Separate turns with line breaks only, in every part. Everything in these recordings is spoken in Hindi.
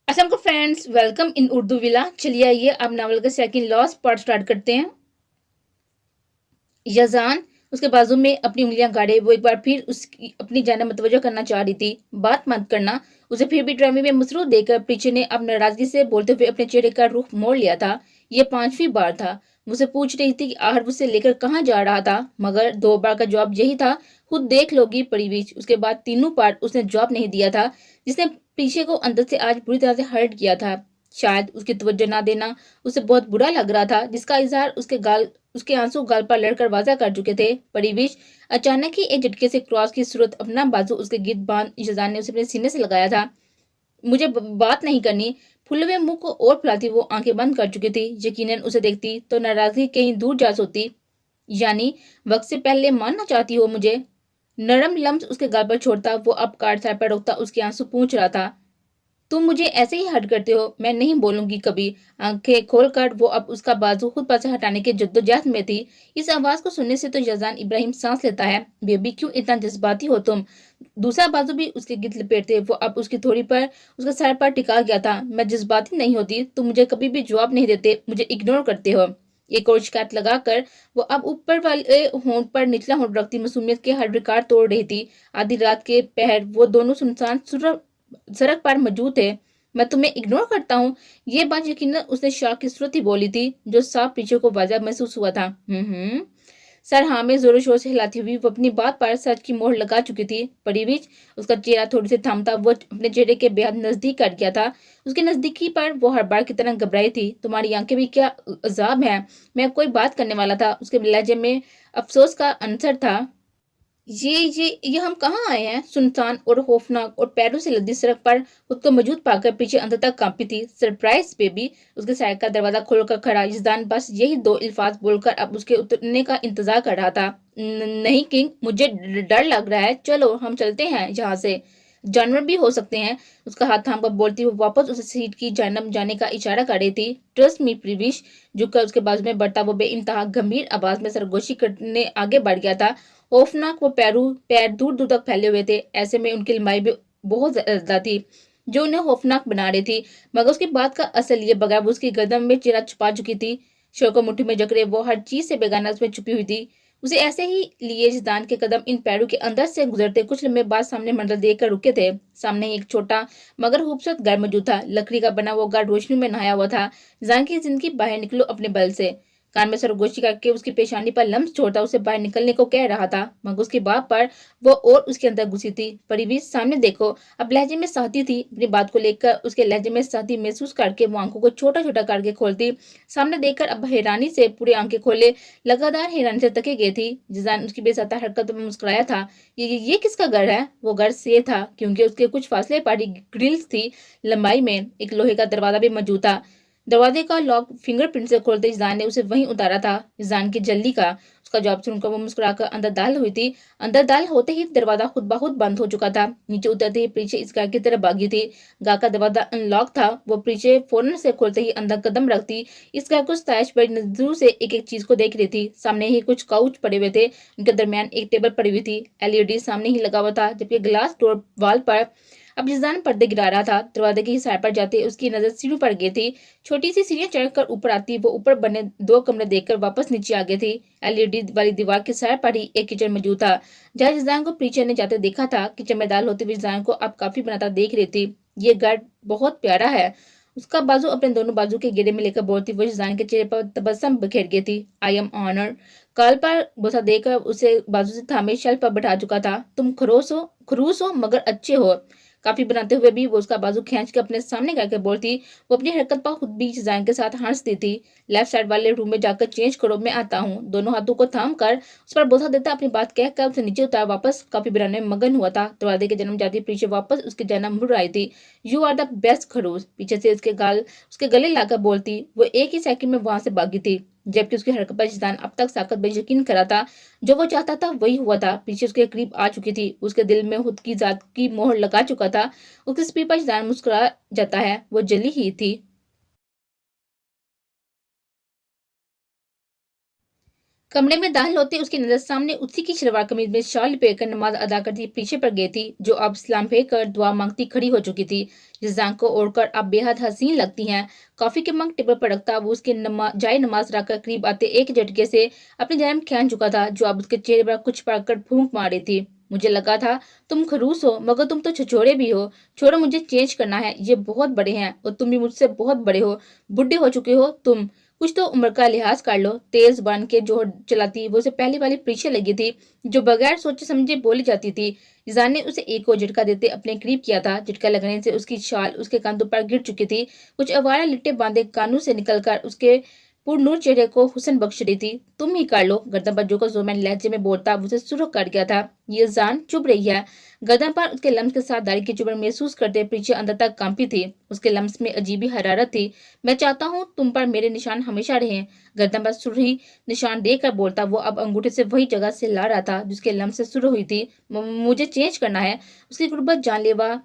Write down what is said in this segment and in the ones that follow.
असलम को friends, welcome in Urdu villa. चलिए आइए अब नावल का सेकंड लॉस्ट पार्ट स्टार्ट करते हैं। यजान उसके बाजू में अपनी उंगलियां गाड़े वो एक बार फिर उसकी अपनी जाने मुतवज्जो करना चाह रही थी। बात मत करना। उसे फिर भी ड्रामे में मसरूफ देखकर पीछे ने अब नाराजगी से बोलते हुए अपने चेहरे का रुख मोड़ लिया था। ये पांचवी बार था। मुझसे पूछ रही थी कि आखिर उसे लेकर कहाँ जा रहा था, मगर 2 बार का जवाब यही था, खुद देख लोगी परिवीच। उसके बाद तीनों पार्ट उसने जवाब नहीं दिया था, जिसने पीछे को अंदर से आज बुरी तरह से हर्ट किया था। शायद उसकी तवज्जो ना देना उसे बहुत बुरा लग रहा था, जिसका इजहार उसके आंसू गाल पर लड़कर वाजा कर चुके थे। परिवेश अचानक ही एक झटके से क्रॉस की सूरत अपना बाजू उसके गिद्ध बांध यजान ने उसे अपने सीने से लगाया था। मुझे बात नहीं करनी। फुले हुए मुंह को और फुलाती वो आंखें बंद कर चुकी थी। यकीनन उसे देखती तो नाराजगी कहीं दूर जा सोती। यानी वक्त से पहले मानना चाहती हो मुझे? नरम लम्स उसके गाल पर छोड़ता वो अब काट सर पर रोकता उसके आंसू पूछ रहा था। तुम मुझे ऐसे ही हर्ट करते हो, मैं नहीं बोलूंगी कभी। आंखें खोलकर वो अब उसका बाजू खुद पर से हटाने की जद्दोजहद में थी। इस आवाज को सुनने से तो यजान इब्राहिम सांस लेता है। बेबी क्यों इतना जज्बाती हो तुम? दूसरा बाजू भी उसके गिद्ध लपेटते वो अब उसकी थोड़ी पर उसके सर पर टिका गया था। मैं जज्बाती नहीं होती, तुम मुझे कभी भी जवाब नहीं देते, मुझे इग्नोर करते हो। एक और शिकायत लगाकर वो अब ऊपर वाले होंठ पर निचला होंठ रखती मासूमियत के हर रिकॉर्ड तोड़ रही थी। आधी रात के पहर वो दोनों सुनसान सड़क पर मौजूद थे। मैं तुम्हें इग्नोर करता हूँ? ये बात यकीनन उसने शौक की सूरत ही बोली थी, जो साफ पीछे को वाजा महसूस हुआ था। सर हाँ में जोरों शोर से हिलाती हुई वो अपनी बात पर सच की मोहर लगा चुकी थी। परी बीच उसका चेहरा थोड़ी से थमता वो अपने चेहरे के बेहद नजदीक कर गया था। उसके नजदीकी पर वो हर बार की तरह घबराई थी। तुम्हारी आंखें भी क्या अजाब है? मैं कोई बात करने वाला था। उसके लहजे में अफसोस का अंसर था। ये हम कहाँ आए हैं? सुनसान और खौफनाक और पैरों से लदी सड़क पर खुद को मौजूद पाकर पीछे अंत तक कांपी थी। Surprise baby. उसके साइड का दरवाजा खोलकर खड़ा यजदान बस यही 2 अल्फाज बोलकर अब उसके उतरने का इंतजार कर रहा था। नहीं किंग, मुझे डर लग रहा है, चलो हम चलते हैं यहाँ से। जानवर भी हो सकते हैं। उसका हाथ थाम कर बोलती हुई वापस उसे सीट की जानब जाने का इशारा कर रही थी। Trust me Privish. झुककर उसके बाजू में बढ़ता वो बेइंतहा गंभीर आवाज में सरगोशी करने आगे बढ़ गया था। खौफनाक वो पैर दूर दूर तक फैले हुए थे। ऐसे में उनकी लंबाई भी बहुत ज्यादा थी, जो उन्हें खौफनाक बना रही थी। मगर उसकी बात का असल ये बगैर वो उसकी गर्दन में चेहरा छुपा चुकी थी। शोर को मुट्ठी में जकड़े वो हर चीज से बेगाना उसमें छुपी हुई थी। उसे ऐसे ही लिए जिदान के कदम इन पैरों के अंदर से गुजरते कुछ लम्बे बाद सामने मंडल देखकर रुके थे। सामने ही एक छोटा मगर खूबसूरत घर मौजूद था। लकड़ी का बना वो घर रोशनी में नहाया हुआ था। जिदान की जिंदगी बाहर निकलो अपने बल से। कान में सरगोशी करके उसकी पेशानी पर लम्स छोड़ता उसे बाहर निकलने को कह रहा था, मगर उसकी बात पर वो और उसके अंदर घुसी थी। परिवीर सामने देखो। अब लहजे में सहती थी। अपनी बात को लेकर उसके लहजे में सहती महसूस करके वो आंखों को छोटा छोटा करके खोलती। सामने देखकर अब हैरानी से पूरी आंखें खोले लगातार हैरानी से तके गई थी। जिजान उसकी बेसता हरकतों में मुस्कुराया था। ये किसका घर है? वो घर से था, क्योंकि उसके कुछ फासले पर ग्रिल्स थी। लंबाई में एक लोहे का दरवाजा भी मौजूद था। दरवाजे का लॉक फिंगरप्रिंट से खोलते जिजान ने उसे वहीं उतारा था। जिजान की जल्दी का उसका जवाब सुनकर वो मुस्कुराकर अंदर दाखिल हुई थी। अंदर दाखिल होते ही दरवाजा खुद ब खुद बंद हो चुका था। नीचे उतरते ही पीछे इस घर की तरफ भागी थी। घर का दरवाजा अनलॉक था। वो पीछे फौरन से खोलते ही अंदर कदम रखती। इस घर को स्तैश बड़ी नजरों से एक एक चीज को देख रही थी। सामने ही कुछ काउच पड़े हुए थे। इनके दरमियान एक टेबल पड़ी हुई थी। एलईडी सामने ही लगा हुआ था, जबकि ग्लास डोर वाल पर अब जिजान पर्दे गिरा रहा था। दरवाजे की साइड पर जाते उसकी नजर सीढ़ी पर गई थी। छोटी सी सीढ़ियां चढ़कर ऊपर आती वो ऊपर बने 2 कमरे देखकर वापस नीचे आ गई थी। एलईडी वाली दीवार के साइड पर ही एक किचन मौजूद था। जहाँ जिजान को पीछे ने जाते देखा था। किचन में दाल होते हुए जिजान को अब काफी बनाता देख रही थी। ये घर बहुत प्यारा है। उसका बाजू अपने दोनों बाजू के घेरे में लेकर बोलती वो जिजान के चेहरे पर तबस्सुम बिखेर गई थी। I am honour. काल पर बोसा देकर उसे बाजू से थामे शेल्फ पर बैठा चुका था। तुम खरूस हो मगर अच्छे हो। काफी बनाते हुए भी वो उसका बाजू खींच के अपने सामने करके बोलती। वो अपनी हरकत पर खुद भी जिजान के साथ हंसती थी। लेफ्ट साइड वाले रूम में जाकर चेंज करो, मैं आता हूँ। दोनों हाथों को थाम कर उस पर बोसा देता अपनी बात कहकर उसे नीचे उतार वापस काफी बनाने में मगन हुआ था। दरवाजे के जन्म जाती पीछे वापस उसकी जन्म मुड़ आई थी। यू आर द बेस्ट खरूस। पीछे से उसके गले लाकर बोलती। वो एक ही सेकंड में वहां से भागी थी, जबकि उसकी हरकत पर जिदान अब तक साकत पर यकीन करा था। जो वो चाहता था वही हुआ था। पीछे उसके करीब आ चुकी थी। उसके दिल में खुद की जात की मोहर लगा चुका था। उसके स्पीड पर जिदान मुस्कुरा जाता है। वो जली ही थी। कमरे में दाखिल होते उसकी नजर सामने उसी की शलवार कमीज में शाल लपेटकर नमाज अदा करती पीछे पर गई थी, जो अब सलाम फेंक कर दुआ मांगती खड़ी हो चुकी थी। जिस जान को ओढ़कर अब बेहद हसीन लगती हैं। कॉफी के मग टेबल पर रखता वो उसके जाए नमाज रखकर करीब आते एक झटके से अपनी जानिब खींच चुका था, जो अब उसके चेहरे पर कुछ पड़कर फूंक मार रही थी। मुझे लगा था तुम खरूस हो, मगर तुम तो छिछोरे भी हो। छोड़ो, मुझे चेंज करना है, ये बहुत बड़े हैं और तुम भी मुझसे बहुत बड़े हो, बुढ़े हो चुके हो तुम। कुछ तो उम्र का लिहाज कर लो। तेज बन के जो चलाती वो उसे पहली वाली पीछे लगी थी, जो बगैर सोचे समझे बोली जाती थी। रिजान ने उसे एक और झटका देते अपने करीब किया था। झटका लगने से उसकी शाल उसके कंधों पर गिर चुकी थी। कुछ अवारा लिट्टे बांधे कानों से निकलकर उसके पुरनूर चेहरे को हुसन बख्श रही थी। तुम ही कर लो, गर्दन पर जो को जोरमैन लहजे में बोलता उसे सुरख कर गया था। ये जान चुभ रही है। गर्दन पर उसके लम्स के साथ दाढ़ी की चुभन महसूस करते पीछे अंदर तक कांपी थी। उसके लम्स में अजीबी हरारत थी। मैं चाहता हूँ तुम पर मेरे निशान हमेशा रहें। गर्दन पर सुरही निशान देकर बोलता वो अब अंगूठे से वही जगह से ला रहा था जिसके लम्स से शुरू हुई थी। मुझे चेंज करना है। उसकी गुर्बत जानलेवा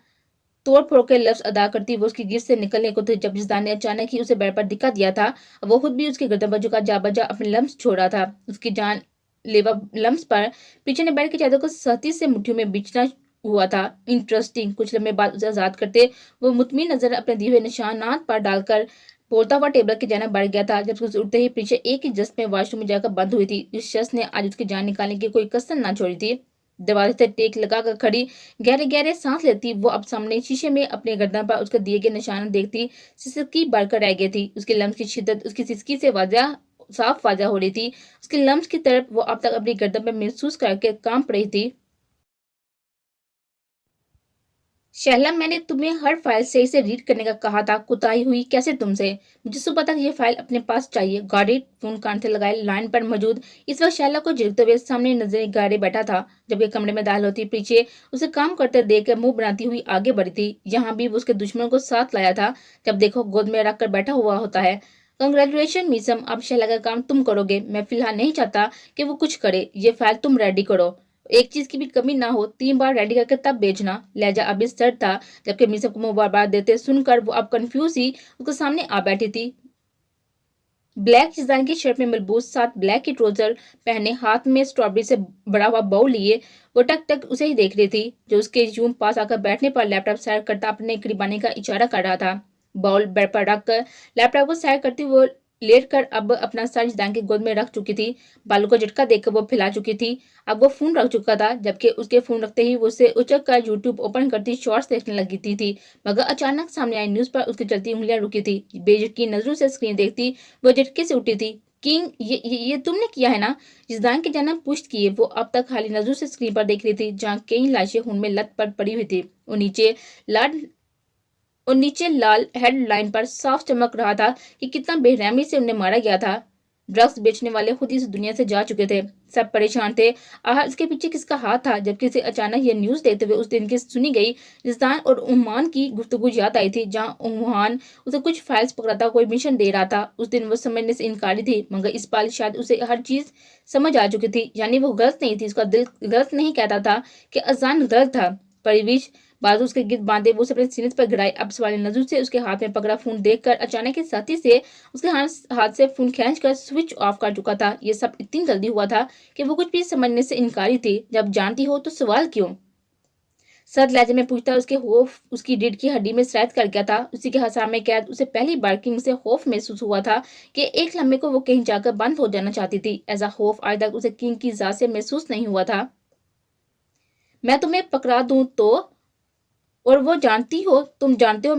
तोड़ फोड़ के लफ्ज अदा करती वो उसकी गिर से निकलने को थी, जब जिसदान ने अचानक ही उसे बेड पर दिखा दिया था। वो खुद भी उसकी गर्दन पर झुका जा बजा अपने लम्स छोड़ रहा था। उसकी जान लेवा लम्स पर पीछे ने बैठ के चादर को सख्ती से मुट्ठियों में बिछना हुआ था। इंटरेस्टिंग। कुछ लम्बे बाद उसे आजाद करते वो मुतमिन नजर अपने दिए हुए निशानात पर डालकर बोलता हुआ टेबल की जाना बढ़ गया था, जब उसे उठते ही पीछे एक ही जस्ट में वॉशरूम में जाकर बंद हुई थी। इस शख्स ने आज उसकी जान निकालने की कोई कसर ना छोड़ी थी। दरवाजे से टेक लगाकर खड़ी गहरे गहरे सांस लेती वो अब सामने शीशे में अपने गर्दन पर उसके दिए गए निशान देखती सिसकी बढ़कर रह गई थी। उसके लम्स की शिद्दत उसकी सिसकी से वाजा साफ वाजा हो रही थी। उसके लम्स की तरफ वो अब तक अपनी गर्दन पर महसूस करके कांप रही थी। शहला, मैंने तुम्हें हर फाइल सही से रीड करने का कहा था, कुताही हुई कैसे तुमसे। मुझे सुबह तक ये फाइल अपने पास चाहिए। गॉट फोन कान से लगाए लाइन पर मौजूद इस वक्त शहला को झिड़कते हुए सामने नजर गाड़े बैठा था। जब ये कमरे में दाखिल होती पीछे उसे काम करते देख कर मुंह बनाती हुई आगे बढ़ी थी। यहाँ भी वो उसके दुश्मनों को साथ लाया था। जब देखो गोद में रख कर बैठा हुआ होता है। कंग्रेचुलेशन मीसम, अब शहला का काम तुम करोगे। मैं फिलहाल नहीं चाहता कि वो कुछ करे। ये फाइल तुम रेडी करो, एक चीज की भी कमी ना हो। 3 बार रेडी करके तब भेजना। लहजा अब इस सर था, जबकि मीसम को मुबारक देते सुनकर वो अब कंफ्यूज ही उसके सामने आ बैठी थी। ब्लैक डिजाइन की शर्ट में मलबूस साथ ब्लैक की ट्राउजर पहने, हाथ में स्ट्रॉबेरी से बड़ा हुआ बाउल लिए वो टक टक उसे ही देख रही थी, जो उसके यूं पास आकर बैठने पर लैपटॉप साइड करता अपने करीब आने का इशारा कर रहा था। बाउल बेड पर रखकर लैपटॉप को साइड करती वो लेट कर अब अपना सर जिदान की गोद में रख चुकी थी। बालों को झटका देकर वो फैला चुकी थी। अब वो फोन रख चुका था, जबकि उसके फोन रखते ही वो उसे उचक कर यूट्यूब ओपन करती शॉर्ट्स देखने लगी थी। मगर अचानक सामने आई न्यूज पर उसकी चलती उंगलियां रुकी थी। बेझटकी नजरों से स्क्रीन देखती वो झटके से उठी थी। किंग, ये तुमने किया है ना। जिसदान की जाना पुष्ट किए वो अब तक खाली नजरों से स्क्रीन पर देख रही थी, जहाँ कई लाशें खून में लथपथ पड़ी हुई थी और नीचे लाल हेडलाइन पर साफ चमक रहा था कि कितना बेरहमी से उन्हें मारा गया था। ड्रग्स बेचने वाले खुद इस दुनिया से जा चुके थे। सब परेशान थे, आह इसके पीछे किसका हाथ था। जबकि इसे अचानक ये न्यूज देखते हुए उस दिन की सुनी गई रिजदान और उमान की गुफ्तगू याद आई थी, जहां उमान उसे कुछ फाइल्स पकड़ाता कोई मिशन दे रहा था। उस दिन वो समझने से इनकारी थी, मगर इस बार शायद उसे हर चीज समझ आ चुकी थी। यानी वो गलत नहीं थी, उसका दिल गलत नहीं कहता था कि अजान गलत था। परिवेश बाजू उसके गिद्ध बांधे वो उसे अपने सीने पर गिराई। अब सवाली नजर से उसके हाथ में पकड़ा फोन देखकर अचानक के साथी से उसके हाथ से फोन खींचकर स्विच ऑफ कर चुका था। ये सब इतनी जल्दी हुआ था कि वो कुछ भी समझने से इनकारी थी। जब जानती हो तो सवाल क्यों। सद लहजे में पूछता, उसके खौफ उसकी रीढ़ की हड्डी में सरायत कर गया था। उसी के हसाम में कैद उसे पहली बार किंग से खौफ महसूस हुआ था कि एक लम्हे को वो कहीं जाकर बंद हो जाना चाहती थी। ऐसा खौफ आज तक उसे किंग की जात से महसूस नहीं हुआ था। मैं तुम्हें पकड़ा दूं तो, और वो जानती हो तुम जानते हो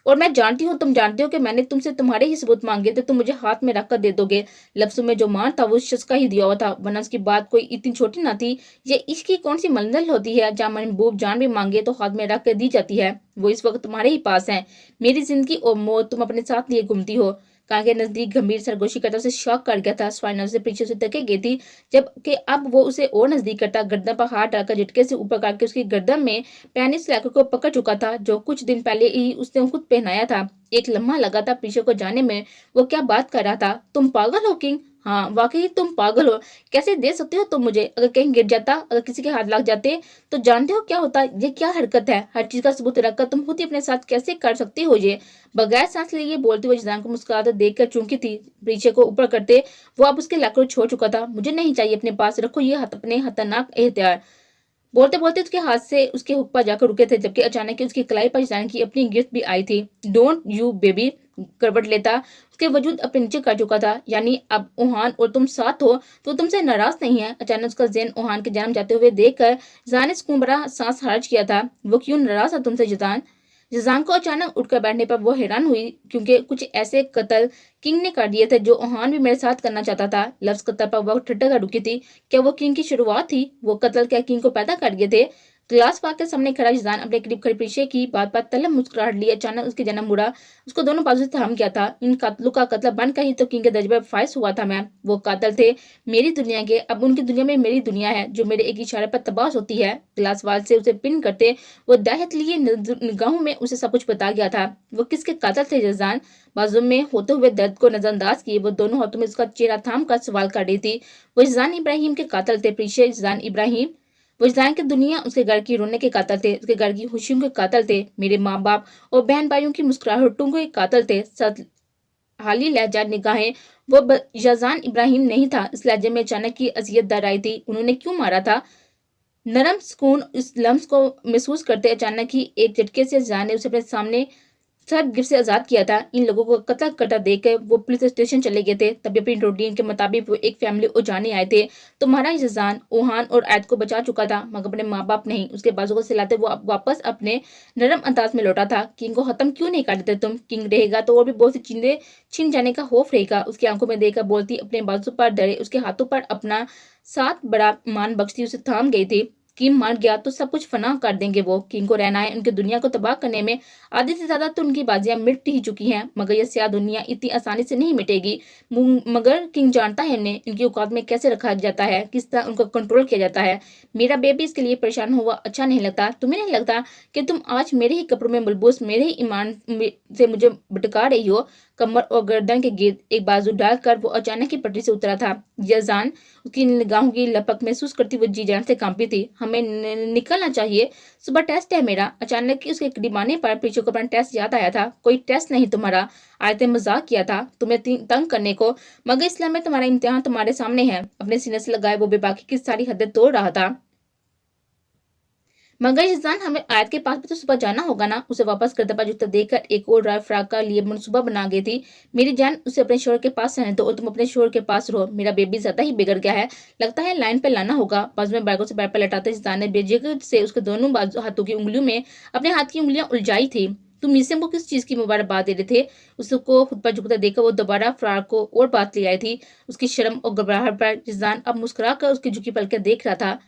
और मैं जानती हूँ तुम जानते हो कि मैंने तुमसे तुम्हारे ही सबूत मांगे थे, तुम मुझे हाथ में रखकर दे दोगे। लफ्जों में जो मान था वो उस शख्स का ही दिया हुआ था, वरना उसकी बात कोई इतनी छोटी ना थी। ये इश्क की कौन सी मंजिल होती है जहाँ महबूब जान भी मांगे तो हाथ में रख कर दी जाती है। वो इस वक्त तुम्हारे ही पास है। मेरी जिंदगी और मौत तुम अपने साथ लिए घूमती हो। कान के नजदीक गंभीर सरगोशी करता उसे शौक कर गया था। स्वाइनर से पीछे से तके गई थी, जबकि अब वो उसे और नजदीक करता गर्दन पर हाथ डालकर झटके से ऊपर करके उसकी गर्दन में पैनी स्लैकर को पकड़ चुका था, जो कुछ दिन पहले ही उसने खुद पहनाया था। एक लम्हा लगा था पीछे को जाने में वो क्या बात कर रहा था। तुम पागल हो किंग, हाँ, वाक़ई तुम पागल हो। कैसे दे सकते हो तुम मुझे? अगर कहीं गिर जाता, अगर किसी के हाथ लग जाते, तो जानते हो क्या होता? ये क्या हरकत है? हर चीज़ का सबूत रखकर तुम खुद ही अपने साथ कैसे कर सकती हो ये? बगैर साँस लिए बोलते हुए जिसान को मुस्कुराते देखकर चौंकी थी। पीछे को ऊपर करते वो अब उसके लाखों छोड़ चुका था। मुझे नहीं चाहिए अपने पास, रखो ये अपने खतरनाक हथियार। बोलते-बोलते उसके हाथ से उसके हुक पर जाकर रुके थे, जबकि अचानक ही उसकी कलाई पर जिसान की अपनी गिरफ्त भी आई थी। डोंट यू बेबी करवट लेता उसके वजूद अपने नीचे कर चुका था। यानी अब ओहान और तुम साथ हो तो तुमसे नाराज नहीं है। अचानक उसका ज़हन ओहान के जन्म जाते हुए देखकर जिसान ने सुकून भरा सांस हर्ज किया था। वो क्यों नाराज था तुमसे जिसान? जिसान को अचानक उठकर बैठने पर वो हैरान हुई, क्योंकि कुछ ऐसे कत्ल किंग ने कर दिए थे जो ओहान भी मेरे साथ करना चाहता था। लफ्ज कत्ल पर वह ठट्ठा कर रुकी थी। क्या वो किंग की शुरुआत थी? वो कत्ल क्या किंग को पैदा कर दिए थे? ग्लास पार्क के सामने खड़ा जिसान अपने करीब खड़े पीछे की बात तलब मुस्कुराहट लिए अचानक उसके जन्म मुड़ा उसको दोनों बाजू से थाम गया था। इन कातलों का कत्ल बनकर ही तो किंग के दर्जे पर फायज हुआ था मैं। वो कातल थे मेरी दुनिया के, अब उनकी दुनिया में मेरी दुनिया है जो मेरे एक इशारे पर तबाह होती है। ग्लास वाल से उसे पिन करते वो दाहित लिए निगाहों में उसे सब कुछ बता गया था। वो किसके कातल थे जिसान? बाजू में होते हुए दर्द को नजरअंदाज किए वो दोनों हाथों में उसका चेहरा थाम कर सवाल कर रही थी। वो जिसान इब्राहिम के कातल थे, पीछे जिसान इब्राहिम। वो जिसान की दुनिया उसके घर की रोने के कातल थे, उसके घर की खुशियों के कातल थे, मेरे माँ बाप और बहन भाइयों की मुस्कुराहटों के कातल थे। हाली लहजा निगाहें वो यजान इब्राहिम नहीं था। इस लहजे में अचानक की अजियत दर आई थी। उन्होंने क्यों मारा था? नरम सुकून इस लम्स को महसूस करते अचानक ही एक झटके से जान ने उसे अपने सामने सब गिफ्ट से आजाद किया था। इन लोगों को कत्ल करता देखकर वो पुलिस स्टेशन चले गए थे। तभी अपनी रूटीन के मुताबिक वो एक फैमिली उजाने आए थे। तुम्हारा इंतजान ओहान और ऐद को बचा चुका था, मगर अपने माँ बाप नहीं। उसके बाजू को सिलाते वो वापस अपने नरम अंदाज में लौटा था। किंग को खत्म क्यों नहीं कर देते तुम? किंग रहेगा तो और भी बहुत सी चीजें छिन जाने का खौफ रहेगा। उसकी आंखों में देखकर बोलती अपने बाजू पर डरे उसके हाथों पर अपना साथ बड़ा मान बख्शती उसे थाम गई थी। किंग मर गया तो सब कुछ फना कर देंगे वो। किंग को रहना है उनकी दुनिया को तबाह करने में। आधे से ज्यादा तो उनकी बाजियां मिट ही चुकी हैं, मगर यह स्याह दुनिया इतनी आसानी से नहीं मिटेगी। मगर किंग जानता है इन्हें इनकी औकात में कैसे रखा जाता है, किस तरह उनको कंट्रोल किया जाता है। मेरा बेबी इसके लिए परेशान हुआ अच्छा नहीं लगता। तुम्हें नहीं लगता कि तुम आज मेरे ही कपड़ों में मलबूस मेरे ही ईमान से मुझे भटका रही हो? कमर और गर्दन के गिर्द एक बाजू डालकर वो अचानक ही पटरी से उतरा था। यजान उसकी निगाहों की लपक महसूस करती वो जी जान से कांपी थी। हमें निकलना चाहिए, सुबह टेस्ट है मेरा। अचानक ही उसके करीब आने पर पीछे को अपना टेस्ट याद आया था। कोई टेस्ट नहीं तुम्हारा, आयते मजाक किया था तुम्हें तंग करने को, मगर इस्लाम में तुम्हारा इम्तिहान तुम्हारे सामने है। अपने सीने से लगाए वो बेबाकी की सारी हदें तोड़ रहा था। मगर इंसान हमें आयत के पास भी तो सुबह जाना होगा ना। उसे वापस करते पर जूता देकर एक और ड्राई फ्रॉक का लिए मनसूबा बना गई थी। मेरी जान उसे अपने शोर के पास रहने दो और तुम अपने शोर के पास रहो। मेरा बेबी ज्यादा ही बिगड़ गया है, लगता है लाइन पे लाना होगा। बाजू में बैगों से बैग पर लटाते इंसान ने बेजिगर से उसके दोनों बाजू हाथों की उंगलियों में अपने हाथ की उंगलियां उलझाई थी। तुम मीसिम को किस चीज की मुबारकबाद दे रहे थे? उसको खुद पर झुकता देखकर वो दोबारा फ्रॉक को और बात ले आई थी। उसकी शर्म और घबराहट पर जिसान अब मुस्कुरा कर उसकी झुकी पलके देख रहा था।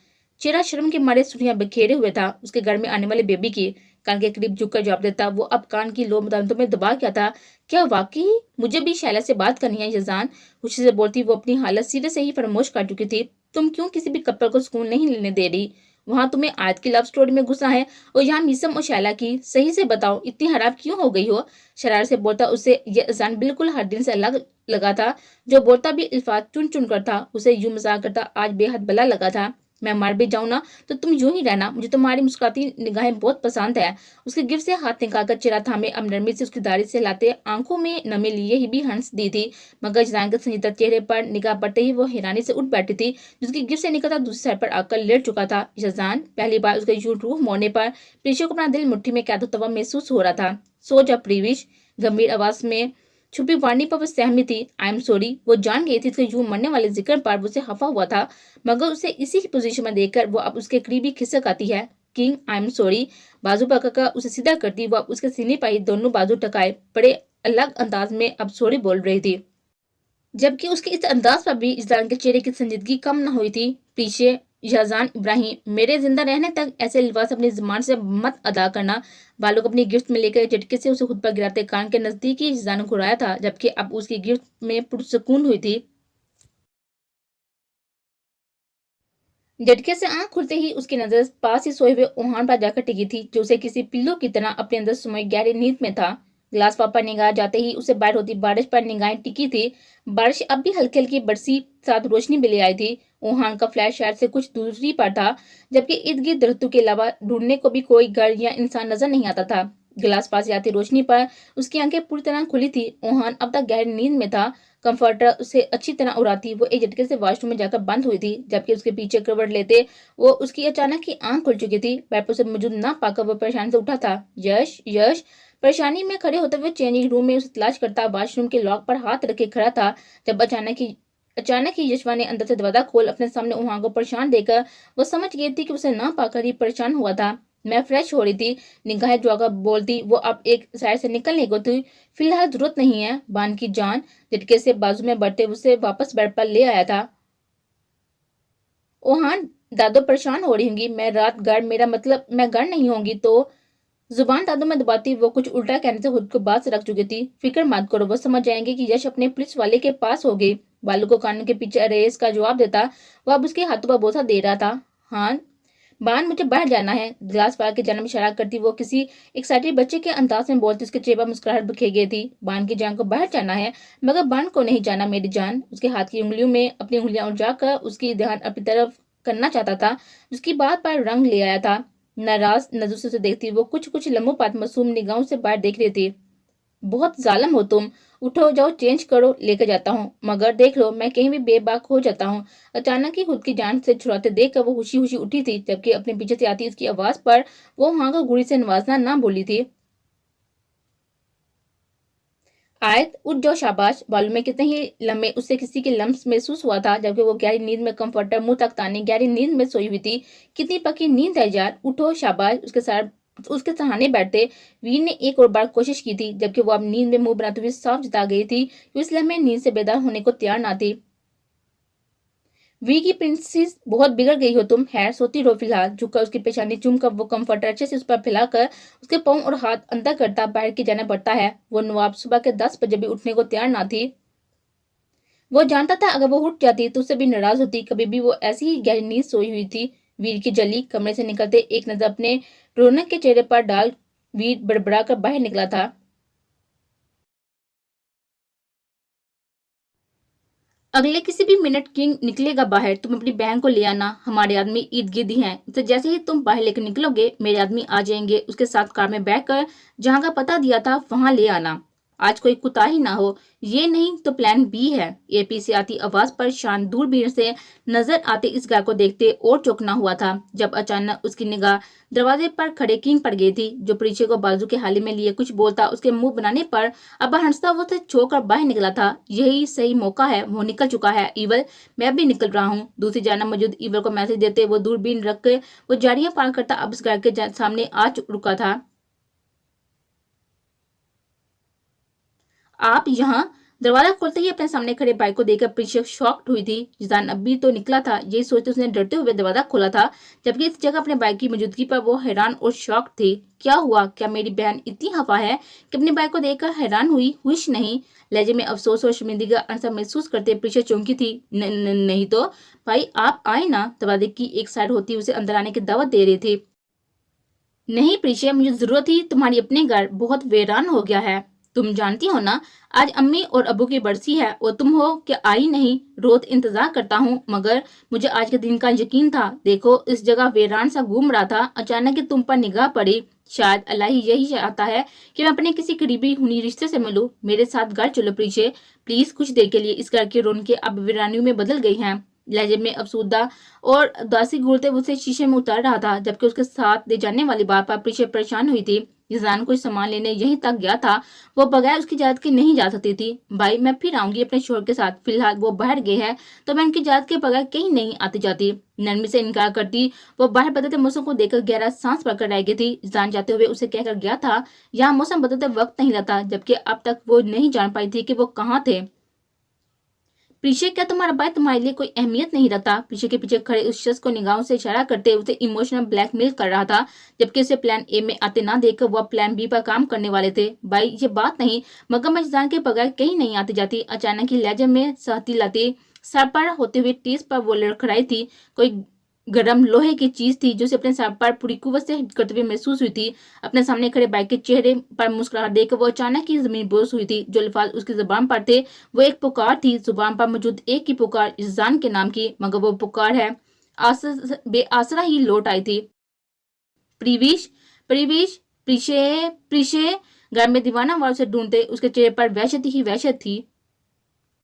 चेहरा शर्म के मारे सुर्खियां बिखेरे हुए था। उसके घर में आने वाले बेबी की कान के करीब झुककर जवाब देता वो अब कान की लो दांतों में दबा क्या था। क्या वाकई मुझे भी शैला से बात करनी है? यजान खुशी से बोलती वो अपनी हालत सीधे से ही फरमोश कर चुकी थी। तुम क्यों किसी भी कपल को सुकून नहीं लेने दे रही? वहां तुम्हें आयत की लव स्टोरी में घुसा है और यहाँ मीसम और शैला की। सही से बताओ इतनी खराब क्यों हो गई हो? शरारत से बोलता उसे ये यजान बिल्कुल हर दिन से अलग लगा था। जो बोलता भी अल्फाज चुन चुन कर था, उसे यूं मजाक करता आज बेहद भला लगा था। मैं मर भी जाऊं ना तो तुम यूं ही रहना, मुझे तुम्हारी मुस्कुराती निगाहें बहुत पसंद है। उसके गिफ्ट से हाथ निकालकर चेहरा थामे अब नरमी से उसकी दाढ़ी से लाते आंखों में नमी लिए ही भी हंस दी थी। मगर जान के संजीदा चेहरे पर निगाह पड़ते ही वो हैरानी से उठ बैठी थी। जिसकी गिफ्ट से निकलता दूसरी साइड पर आकर लेट चुका था। शहजान पहली बार उसके यूं रूह मोड़ने पर प्रीशो को अपना दिल मुट्ठी में कैद होता हुआ महसूस हो रहा था। सो जा प्रीविश, गंभीर आवाज में छुपी वाणी पर वो सहमी थी। I am sorry. वो जान गई थी उसके यूं मरने वाले जिक्र पर वो उसे खफा हुआ था, मगर उसे इसी पोजीशन में देखकर वो अब उसके करीबी खिसक आती है। King I am sorry. बाजू पकड़कर उसे सीधा करती वो अब उसके सीने पर ही दोनों बाजू टकाए बड़े अलग अंदाज में अब सॉरी बोल रही थी, जबकि उसके इस अंदाज पर भी इजरान के चेहरे की संजीदगी कम न हुई थी। पीछे यजान इब्राहिम, मेरे जिंदा रहने तक ऐसे लिबास अपनी जुबान से मत अदा करना। बालों को अपनी गिफ्ट में लेकर झटके से उसे खुद पर गिराते कान के नजदीक ही यजान को घुराया था, जबकि अब उसकी गिफ्ट में पुरसुकून हुई थी। झटके से आंख खुलते ही उसकी नजर पास ही सोए हुए ओहान पर जाकर टिकी थी, जो उसे किसी पिल्लो की तरह अपने अंदर सोए गहरी नींद में था। ग्लास पर निगाह जाते ही उसे बाहर होती बारिश पर निगाहें टिकी थी। बारिश अब भी हल्की हल्की बरसी, साथ रोशनी भी ले आई थी। वुहान का फ्लैट शहर से कुछ दूरी पर था, जबकि इर्द गिर्द दरख्तों के अलावा ढूंढने को भी कोई घर या इंसान नजर नहीं आता था। गिलास पास आती रोशनी पर उसकी आंखें पूरी तरह खुली थी। वुहान अब तक गहरी नींद में था। कंफर्टर उसे अच्छी तरह उड़ाती वो एक झटके से वॉशरूम में जाकर बंद हुई थी, जबकि उसके पीछे करवट लेते वो उसकी अचानक ही आंख खुल चुकी थी। बेड पर उसे मौजूद ना पाकर वो परेशान से उठा था। यश यश परेशानी में खड़े होते हुए चेंजिंग रूम में उसे तलाश करता वॉशरूम के लॉक पर हाथ रखे खड़ा था, जब अचानक ही यशवा ने अंदर से दरवाजा खोल अपने सामने वहां को परेशान देकर वो समझ गई थी कि उसे ना पाकर ही परेशान हुआ था। मैं फ्रेश हो रही थी, निगाहें जोकर बोलती वो अब एक साइड से निकलने को थी। फिलहाल जरूरत नहीं है, बान की जान झटके से बाजू में बढ़ते उसे वापस बेड पर ले आया था। ओहान, दादो परेशान हो रही होंगी, मैं रात घर, मेरा मतलब मैं घर नहीं होंगी तो। जुबान दादो में दबाती वो कुछ उल्टा कहने से खुद को बात से रख चुकी थी। फिक्र मत करो, वो समझ जाएंगे कि यश अपने पुलिस वाले के पास हो गई। बालू को कानून के पीछे अरेस का जवाब देता वो अब उसके हाथों पर बोसा दे रहा था। हाँ बान, मुझे बाहर जाना है। गिलास फाड़ के जन्म इशारा करती वो किसी एक्साइटेड बच्चे के अंदाज में बोलती उसके चेहरे पर मुस्कुराहट बिखेर गई थी। बान की जान को बाहर जाना है, मगर बान को नहीं जाना मेरी जान। उसके हाथ की उंगलियों में अपनी उंगलियां उलझाकर उसकी ध्यान अपनी तरफ करना चाहता था। उसकी बात पर रंग ले आया था। नाराज नजरों से उसे देखती वो कुछ कुछ लम्हों बाद मासूम निगाहों से बाहर देख रही थी। बहुत जालिम हो तुम, उठो जाओ चेंज करो, लेकर जाता हूँ, मगर देख लो मैं कहीं भी बेबाक हो जाता हूँ। अचानक ही खुद की जान से छुड़ाते देखकर वो खुशी खुशी उठी थी, जबकि अपने पीछे से आती उसकी आवाज पर वो वहां को गुड़ी से नवाजना ना बोली थी। आयत उठ जाओ शाबाश। बालू में कितने ही लम्हे उससे किसी के लम्स महसूस हुआ था, जबकि वो गहरी नींद में कंफर्टर मुंह तक ताने गहरी नींद में सोई हुई थी। कितनी पक्की नींद है यार, उठो शाबाश। उसके सहाने बैठते वीर ने एक और बार कोशिश की थी, जबकि वो अब नींद में मुंह बनाते हुए साफ जता गई थी कि इस लम्हे नींद से बेदार होने को तैयार ना थी। वी की प्रिंसेस, बहुत बिगड़ गई हो तुम। खैर सोती रहो फिलहाल। झुककर उसकी पेशानी चूमकर वो कंफर्टर अच्छे से उस पर फैलाकर उसके पांव और हाथ अंदर करता बाहर की जाना पड़ता है। वो नवाब सुबह के 10 बजे भी उठने को तैयार ना थी। वो जानता था अगर वो उठ जाती तो उससे भी नाराज होती। कभी भी वो ऐसी ही गहरी नींद सोई हुई थी। वीर की जली कमरे से निकलते एक नजर अपने रौनक के चेहरे पर डाल वीर बड़बड़ा कर बाहर निकला था। अगले किसी भी मिनट किंग निकलेगा बाहर, तुम अपनी बहन को ले आना, हमारे आदमी इर्द गिर्द ही हैं। तो जैसे ही तुम बाहर लेकर निकलोगे मेरे आदमी आ जाएंगे, उसके साथ कार में बैठकर जहां का पता दिया था वहां ले आना। आज कोई कुताही ना हो, ये नहीं तो प्लान बी है। एपी से आती आवाज पर शान दूरबीन से नजर आते इस गाय को देखते और चौंकना हुआ था, जब अचानक उसकी निगाह दरवाजे पर खड़े किंग पर गई थी, जो परीचे को बाजू के हाले में लिए कुछ बोलता उसके मुंह बनाने पर अब हंसता वो से छोड़कर बाहर निकला था। यही सही मौका है, वो निकल चुका है। ईवल, मैं भी निकल रहा हूँ। दूसरी जानब मौजूद ईवल को मैसेज देते वो दूरबीन रख के वो जाड़ियां पार करता अब इस गाय के सामने आ रुका था। आप यहाँ। दरवाजा खोलते ही अपने सामने खड़े भाई को देखकर प्रीशा शॉक्ड हुई थी। जिदान अभी तो निकला था, यही सोचते उसने डरते हुए दरवाजा खोला था, जबकि इस जगह अपने भाई की मौजूदगी पर वो हैरान और शॉक्ड थी। क्या हुआ? क्या मेरी बहन इतनी हवा है कि अपने भाई को देखकर हैरान हुई? हुश नहीं। लहजे में अफसोस और शर्मिंदगी का अंसर महसूस करते प्रीशा चौंकी थी। नहीं तो भाई आप आए ना। दरवाजे की एक साइड होती उसे अंदर आने की दावत दे रही थी। नहीं प्रीशा, मुझे जरूरत ही तुम्हारी अपने घर, बहुत वीरान हो गया है। तुम जानती हो ना आज अम्मी और अबू की बरसी है और तुम हो कि आई नहीं। रोज इंतजार करता हूँ, मगर मुझे आज के दिन का यकीन था। देखो इस जगह वीरान सा घूम रहा था, अचानक ही तुम पर निगाह पड़ी। शायद अल्लाह ही यही चाहता है कि मैं अपने किसी करीबी हुनी रिश्ते से मिलूं। मेरे साथ घर चलो प्रीशा, प्लीज। कुछ देर के लिए इस घर की रौनकें अब वीरानियों में बदल गई हैं। लहजे में अफसूदा और उदासी घूरते उसे शीशे में उतार रहा था, जबकि उसके साथ ले जाने वाली बात पर प्रीशा परेशान हुई थी। जिसान कोई सामान लेने यहीं तक गया था, वो बगैर उसकी इजाजत के नहीं जा सकती थी। भाई मैं फिर आऊंगी अपने शोहर के साथ, फिलहाल वो बाहर गए हैं तो मैं उनकी इजाजत के बगैर कहीं नहीं आती जाती। नरमी से इनकार करती वो बाहर बदलते मौसम को देखकर गहरा सांस भरकर रह गई थी। जिसान जाते हुए उसे कहकर गया था यहाँ मौसम बदलते वक्त नहीं लगता, जबकि अब तक वो नहीं जान पाई थी कि वो कहाँ थे। प्रीशा, क्या तुम्हारा भाई तुम्हारे लिए कोई अहमियत नहीं रखता? प्रीशा के पीछे खड़े उस शख्स को निगाहों से इशारा करते उसे इमोशनल ब्लैकमेल कर रहा था, जबकि उसे प्लान ए में आते ना देखकर वह प्लान बी पर काम करने वाले थे। भाई ये बात नहीं, मगर मैं जान के बगैर कहीं नहीं आती जाती। अचानक ही लहजे में सहती लाती सर पर होते हुए टीस पर वो लड़खड़ाई थी। कोई गरम लोहे की चीज थी जो उसे अपने सर पर पूरी कुव्वत से हिट करते हुए महसूस हुई थी। अपने सामने खड़े बाइक के चेहरे पर मुस्कुराहट देखकर वो अचानक ही जमीन बोस हुई थी। जो अल्फाज उसकी जुबान पर थे वो एक पुकार थी, जुबान पर मौजूद एक ही पुकार, इस जान के नाम की, मगर वो पुकार है बेआसरा ही लौट आई थी। प्रीविश, प्रीविश, प्रीशे, प्रीशे। घर में दीवाना वार से ढूंढते उसके चेहरे पर वहशत ही वहशत थी।